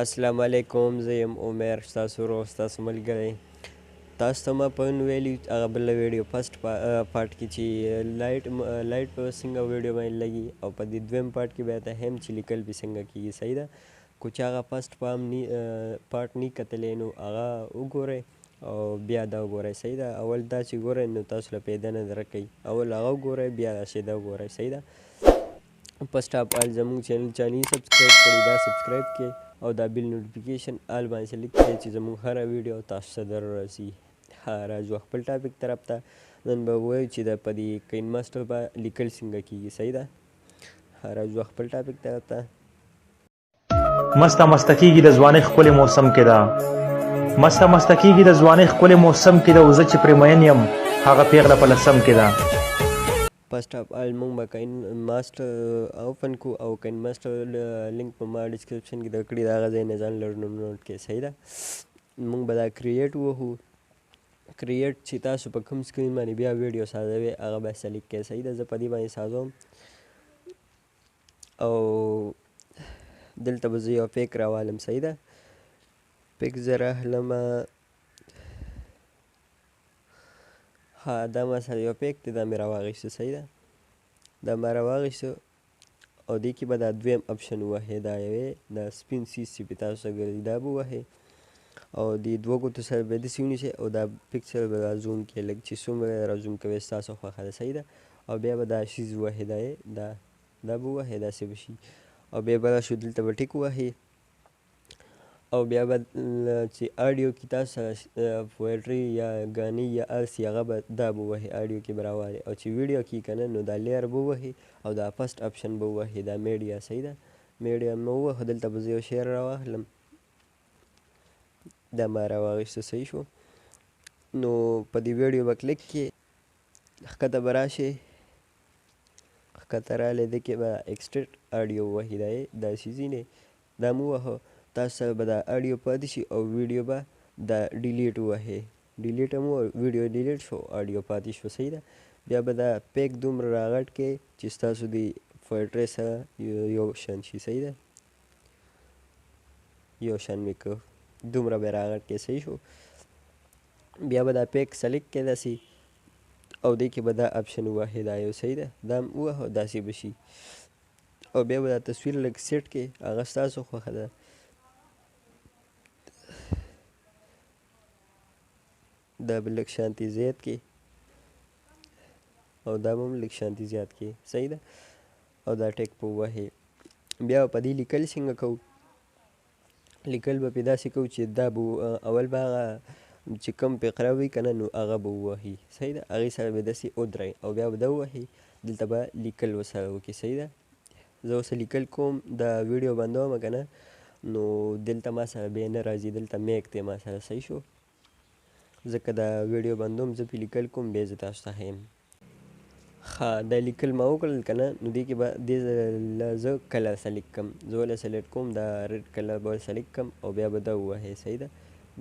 السلام علیکم، زه یم عمر، ستاسو ورور، ستاسو ملګری. تاسو ته ما پرون ویلي هغه بله ویډیو فسټ پارټ کې چې لایټ په څنګه ویډیو باندې لګي، او په دې دویم پارټ کې بیا ته هم چې لیکل به څنګه کېږي. صحیح ده. کو چې هغه فسټ پارټ نه کتلی نو هغه وګورئ او بیا دا وګورئ. صحیح ده. اول دا چې ګورئ نو تاسو له پیدا نه درکوي. اول هغه وګورئ بیا داسې دا وګورئ. صحیح ده. فسټ اف آل زموږ چینل چا نه سبسکرایب کړي دا سبسکرایب کړئ او دا بیل نوټیفیکیشن آل باندې سلیکټ کړئ چې زموږ هره ویډیو تاسو ته در رسي. راځو خپل ټاپک طرف ته. نن به ووایو چې د په دې کین ماسټر به لیکل څنګه کېږي. صحیح ده. راځو خپل ټاپک طرف ته. مسته مسته کېږي د ځوانۍ ښکلې موسم کې ده. مسته مسته کېږي د ځوانۍ ښکلې موسم کې ده، او زه چې پرې مین یم هغه پیغله په لسم کې ده. فسټ اف آل موږ به کین ماسټر اوپن کو او کین ماسټر لینک په ما ډسکرپشن کې درکړي، د هغه ځای نه ځان لږ نوټ کړئ. صحیح ده. موږ به دا کریټ ووهو. کریټ چې تاسو په کوم سکرین باندې بیا ویډیو سازوئ هغه به سلیکټ کړئ. صحیح ده. زه په دې باندې سازوم او دلته به زه یو پیک راوالم. صحیح ده. پیک زه راهلمه. ها دا ما سره یو پیک دی، دا مې راواغېسته. صحیح ده. دا ما راواغېسته او دې کې به دا دویم اپشن ووهئ، دا یوې دا سپین سیز چې پې تاسو ته ګرځي دا به ووهئ او دې دوه ګوتو سره به یې داسې ونیسئ او دا پکچر به را زوم کړئ لږ چې څومره را زوم کوئ ستاسو خوښه ده. صحیح ده. او بیا به دا سیز ووهئ، دا به ووهئ داسې به شي او بیا به راشو دلته به ټیک ووهئ او بیا به چې آډیو کې تاسو سره پویټري یا ګانې یا هر څه هغه به دا به ووهئ، آډیو کې به راوالئ. او چې ویډیو کې که نه نو دا لیر به ووهئ او دا فسټ اپشن به ووهئ، دا میډیا. صحیح ده. میډیا مې ووهه. دلته به زه یو شی راواخلم، دا ما راواخیسته. صحیح شو. نو په دې ویډیو به کلیک کړئ، ښکته به راشئ، ښکته راغلی دې کې به ایکسټرټ آډیو ووهئ، دا سیزینې دا مو ووهه. تاسو سره به دا آډیو پاتې شي او ویډیو به دا ډیلیټ ووهئ. ډیلیټ هم ویډیو ډیلیټ شو، آډیو پاتې شو. صحیح ده. بیا به دا پیک دومره راغټ کړئ چې ستاسو د پویټرۍ سره یو شان شي. صحیح ده. یو شان مې کړ، دومره به یې راغټ کړئ. صحیح شو. بیا به دا پیک سلیکټ کړئ داسې او دې کې به دا اپشن ووهئ، دا یو. صحیح ده. دا هم ووهه داسې به شي او بیا به دا تصویر لږ سیټ کړئ، هغه ستاسو خوښه ده. دا به لږ شانتي زیات کړئ او دا به هم لږ شانتي زیات کړئ. صحیح ده. او دا ټیک په ووهئ. بیا په دې لیکل څنګه کوو؟ لیکل به پې داسې کوو چې دا به اول به هغه چې کوم فقره وي که نه نو هغه به ووهئ. صحیح ده. هغې سره به داسې ودرئ او بیا به دا ووهئ، دلته به لیکل ورسره وکړئ. صحیح ده. زه اوس لیکل کوم، دا ویډیو بندوم که نه نو دلته ما سره بیا نه راځي، دلته میک دی ما سره. صحیح شو. ځکه دا ویډیو بندوم، زه پې لیکل کوم بیا زه تاسو ته ښیم. ښه دا لیکل ما وکړل که نه نو دې کې به دې له زه کلر سلیکټ کړم. زه ولې سلیکټ کوم؟ دا ریډ کلر به سلیکټ کړم او بیا به دا ووهئ. صحیح ده.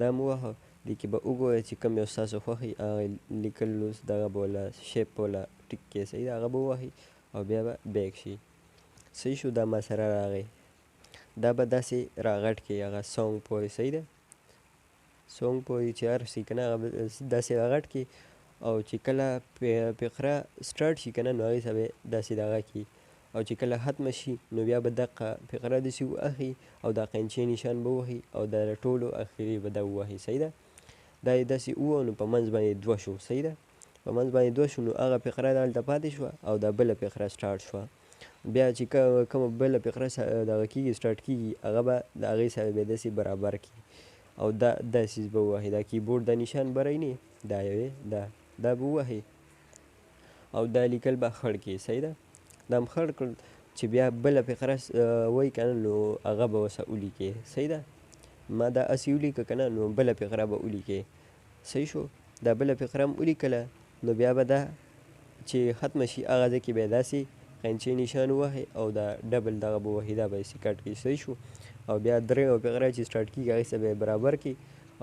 دا مو ووهه. دې کې به وګورئ چې کوم یو ستاسو خوښ وي هغه لیکلو دغه به وله شیپ وله ټیک کړئ. صحیح ده. هغه به ووهئ او بیا به بیک شي. صحیح شو. دا ما سره راغی. دا به داسې راغټ کړئ هغه سونګ پورې. صحیح ده. سونګ پورې چې هر شي که نه هغه داسې راغټ کړئ او چې کله فقره سټارټ شي که نه نو هغې سره به داسې دغه کړي او چې کله ختمه شي نو بیا به دقه فقره داسې واخلي او دا قینچې نشان به ووهئ او د ټولو اخري به دا ووهئ. صحیح ده. دا یې داسې ووهو نو په منځ باندې دوه شو. صحیح ده. په منځ باندې دوه شو نو هغه فقره دلته پاتې شوه او دا بله فقره سټارټ شوه. بیا چې کومه بله فقره دغه کېږي سټارټ کېږي هغه به د هغې سره به داسې برابر کړي او دا سیز به ووهئ. دا کیبورډ د نشان به رینې دا یوې دا به ووهئ او دا لیکل به خړ کړئ. صحیح ده. دا هم خړ کړل چې بیا بله فقره وایي که نه نو هغه به ورسره ولیکئ. صحیح ده. ما دا هسې ولیکه که نه نو بله فقره به ولیکئ. صحیح شو. دا بله فقره هم ولیکله نو بیا به دا چې ختمه شي هغه ځای کې به یې داسې قینچې نشان ووهئ او دا ډبل دغه به ووهئ، دا به یې کټ کړئ. صحیح شو. او بیا درېیمه فقره چې سټارټ کېږي هغې سره به یې برابر کړي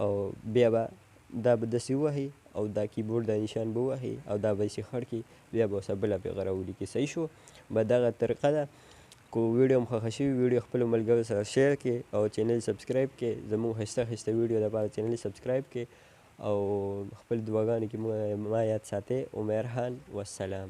او بیا به دا به داسې ووهئ او دا کیبورډ دا نشان به ووهئ او دا به یې خړ کړي، بیا به ورسره بله فقره ولیکئ. صحیح شو. به دغه طریقه ده کو ویډیو هم خوښه شوي ویډیو خپلو ملګرو سره شیر کړئ او چینل سبسکرایب کړئ زموږ ښایسته ښایسته ویډیو لپاره چینل سبسکرایب کړئ او خپل دعاګانو کې ما یاد ساتئ. عمیر خان والسلام.